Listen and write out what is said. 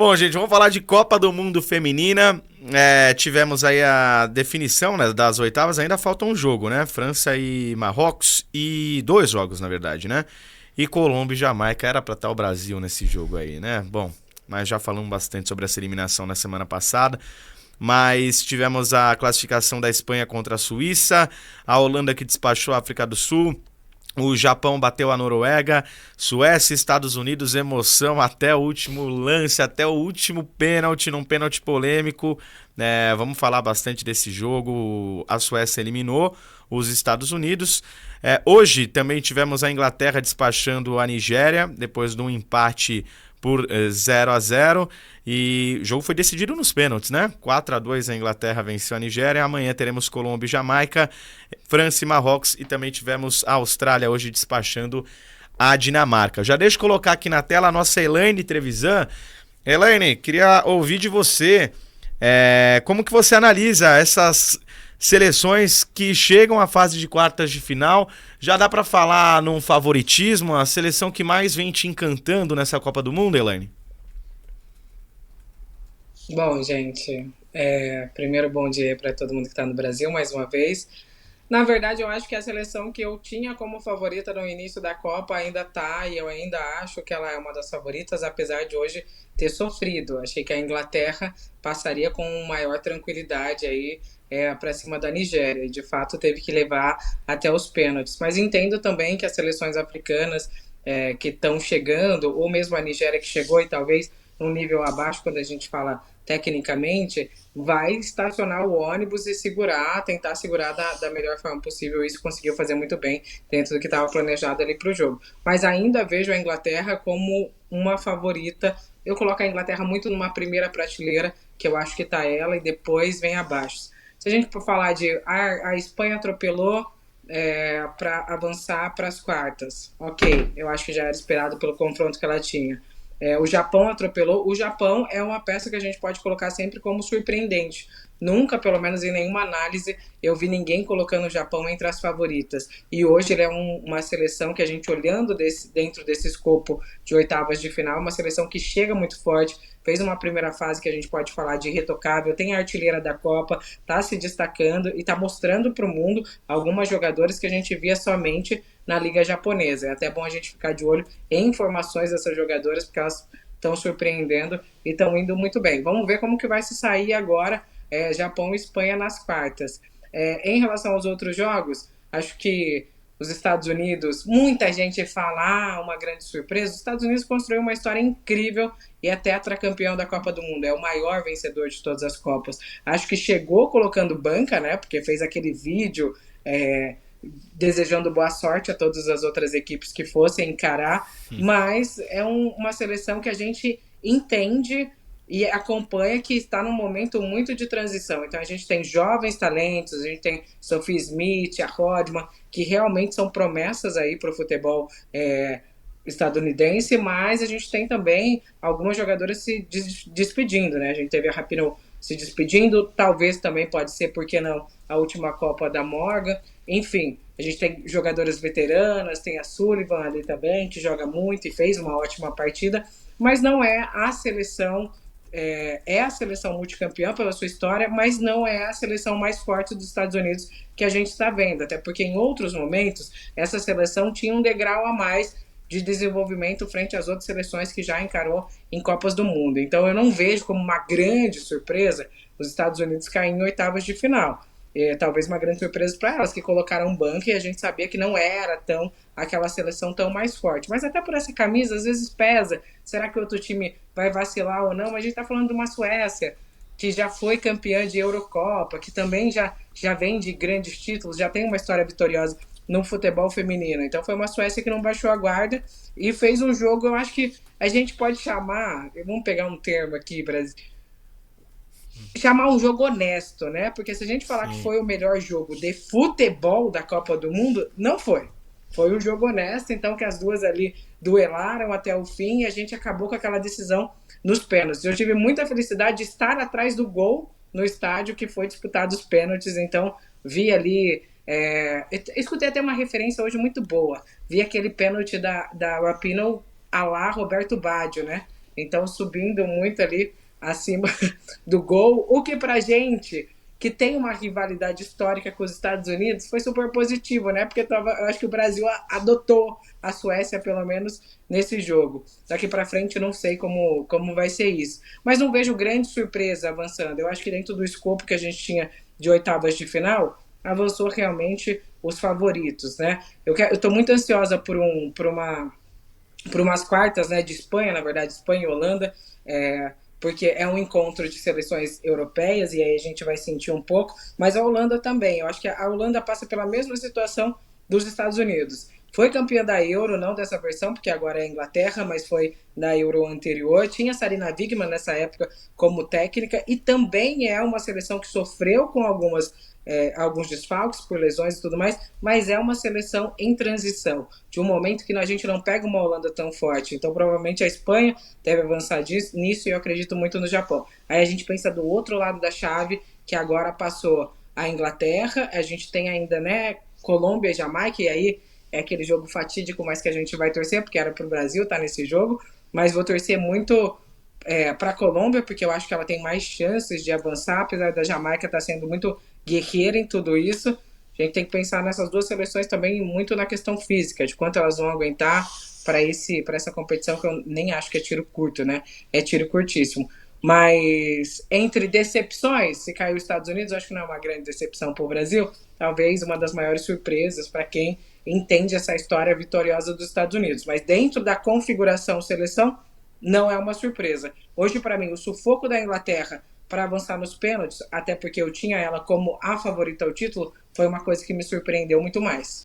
Bom, gente, vamos falar de Copa do Mundo Feminina. Tivemos aí a definição, né, das oitavas, ainda falta um jogo, né? França e Marrocos, e dois jogos, na verdade, né? E Colômbia e Jamaica, era pra estar o Brasil nesse jogo aí, né? Bom, mas já falamos bastante sobre essa eliminação na semana passada. Mas tivemos a classificação da Espanha contra a Suíça, a Holanda que despachou a África do Sul, o Japão bateu a Noruega, Suécia, Estados Unidos, emoção até o último lance, até o último pênalti, num pênalti polêmico. Vamos falar bastante desse jogo. A Suécia eliminou os Estados Unidos. Hoje também tivemos a Inglaterra despachando a Nigéria, depois de um empate por 0-0, e o jogo foi decidido nos pênaltis, né? 4-2 a Inglaterra venceu a Nigéria. Amanhã teremos Colômbia e Jamaica, França e Marrocos, e também tivemos a Austrália hoje despachando a Dinamarca. Já deixa eu colocar aqui na tela a nossa Elaine Trevisan. Elaine, queria ouvir de você, como que você analisa essas seleções que chegam à fase de quartas de final. Já dá pra falar num favoritismo, a seleção que mais vem te encantando nessa Copa do Mundo, Elaine? Bom, gente, primeiro bom dia para todo mundo que está no Brasil mais uma vez. Na verdade, eu acho que a seleção que eu tinha como favorita no início da Copa ainda tá, e eu ainda acho que ela é uma das favoritas, apesar de hoje ter sofrido. Achei que a Inglaterra passaria com maior tranquilidade aí para cima da Nigéria, e de fato teve que levar até os pênaltis. Mas entendo também que as seleções africanas que estão chegando, ou mesmo a Nigéria que chegou e talvez um nível abaixo quando a gente fala tecnicamente, vai estacionar o ônibus e segurar, tentar segurar da melhor forma possível. Isso conseguiu fazer muito bem dentro do que estava planejado ali para o jogo. Mas ainda vejo a Inglaterra como uma favorita. Eu coloco a Inglaterra muito numa primeira prateleira, que eu acho que está ela, e depois vem abaixo. Se a gente for falar de a Espanha atropelou para avançar para as quartas, ok, eu acho que já era esperado pelo confronto que ela tinha. O Japão atropelou. O Japão é uma peça que a gente pode colocar sempre como surpreendente. Nunca, pelo menos em nenhuma análise, eu vi ninguém colocando o Japão entre as favoritas. E hoje ele é uma seleção que a gente olhando dentro desse escopo de oitavas de final, uma seleção que chega muito forte, fez uma primeira fase que a gente pode falar de irretocável, tem a artilheira da Copa, está se destacando e está mostrando para o mundo algumas jogadoras que a gente via somente na liga japonesa. É até bom a gente ficar de olho em informações dessas jogadoras, porque elas estão surpreendendo e estão indo muito bem. Vamos ver como que vai se sair agora Japão e Espanha nas quartas. Em relação aos outros jogos, acho que os Estados Unidos, muita gente fala, uma grande surpresa. Os Estados Unidos construiu uma história incrível e é tetracampeão da Copa do Mundo, é o maior vencedor de todas as Copas. Acho que chegou colocando banca, né? Porque fez aquele vídeo desejando boa sorte a todas as outras equipes que fossem encarar, mas é uma seleção que a gente entende e acompanha que está num momento muito de transição. Então a gente tem jovens talentos, a gente tem Sophie Smith, a Rodman, que realmente são promessas aí para o futebol estadunidense, mas a gente tem também algumas jogadoras se despedindo, né? A gente teve a Rapinoe se despedindo, talvez também pode ser, por que não, a última Copa da Morgan. Enfim, a gente tem jogadoras veteranas, tem a Sullivan ali também, que joga muito e fez uma ótima partida, mas não é a seleção, a seleção multicampeã pela sua história, mas não é a seleção mais forte dos Estados Unidos que a gente está vendo, até porque em outros momentos essa seleção tinha um degrau a mais de desenvolvimento frente às outras seleções que já encarou em Copas do Mundo. Então eu não vejo como uma grande surpresa os Estados Unidos caírem em oitavas de final. Talvez uma grande surpresa para elas, que colocaram banco e a gente sabia que não era tão aquela seleção tão mais forte. Mas até por essa camisa, às vezes pesa. Será que o outro time vai vacilar ou não? Mas a gente está falando de uma Suécia que já foi campeã de Eurocopa, que também já vem de grandes títulos, já tem uma história vitoriosa no futebol feminino. Então foi uma Suécia que não baixou a guarda e fez um jogo, eu acho que a gente pode chamar, vamos pegar um termo aqui, Brasil, chamar um jogo honesto, né? Porque se a gente falar que Sim. foi o melhor jogo de futebol da Copa do Mundo, não foi. Foi um jogo honesto, então que as duas ali duelaram até o fim e a gente acabou com aquela decisão nos pênaltis. Eu tive muita felicidade de estar atrás do gol no estádio que foi disputado os pênaltis, então vi ali. Escutei até uma referência hoje muito boa. Vi aquele pênalti da Rapinoe a lá Roberto Baggio, né? então subindo muito ali acima do gol, o que pra gente que tem uma rivalidade histórica com os Estados Unidos foi super positivo, né? Porque eu acho que o Brasil adotou a Suécia, pelo menos, nesse jogo. Daqui para frente eu não sei como vai ser isso. Mas não vejo grande surpresa avançando. Eu acho que dentro do escopo que a gente tinha de oitavas de final, avançou realmente os favoritos, né? Eu estou muito ansiosa por umas quartas, né, de Espanha, na verdade, Espanha e Holanda, porque é um encontro de seleções europeias e aí a gente vai sentir um pouco, mas a Holanda também. Eu acho que a Holanda passa pela mesma situação dos Estados Unidos. Foi campeã da Euro, não dessa versão, porque agora é a Inglaterra, mas foi da Euro anterior. Tinha Sarina Wiegman nessa época como técnica e também é uma seleção que sofreu com alguns desfalques por lesões e tudo mais, mas é uma seleção em transição, de um momento que a gente não pega uma Holanda tão forte. Então, provavelmente a Espanha deve avançar nisso e eu acredito muito no Japão. Aí a gente pensa do outro lado da chave, que agora passou a Inglaterra, a gente tem ainda, né, Colômbia e Jamaica, e aí é aquele jogo fatídico, mas que a gente vai torcer, porque era pro Brasil estar nesse jogo, mas vou torcer muito para a Colômbia, porque eu acho que ela tem mais chances de avançar, apesar da Jamaica estar sendo muito guerreira em tudo isso. A gente tem que pensar nessas duas seleções também muito na questão física, de quanto elas vão aguentar para essa competição, que eu nem acho que é tiro curto, né? É tiro curtíssimo. Mas entre decepções, se caiu os Estados Unidos, eu acho que não é uma grande decepção para o Brasil. Talvez uma das maiores surpresas para quem entende essa história vitoriosa dos Estados Unidos. Mas dentro da configuração seleção, não é uma surpresa. Hoje, para mim, o sufoco da Inglaterra para avançar nos pênaltis, até porque eu tinha ela como a favorita ao título, foi uma coisa que me surpreendeu muito mais.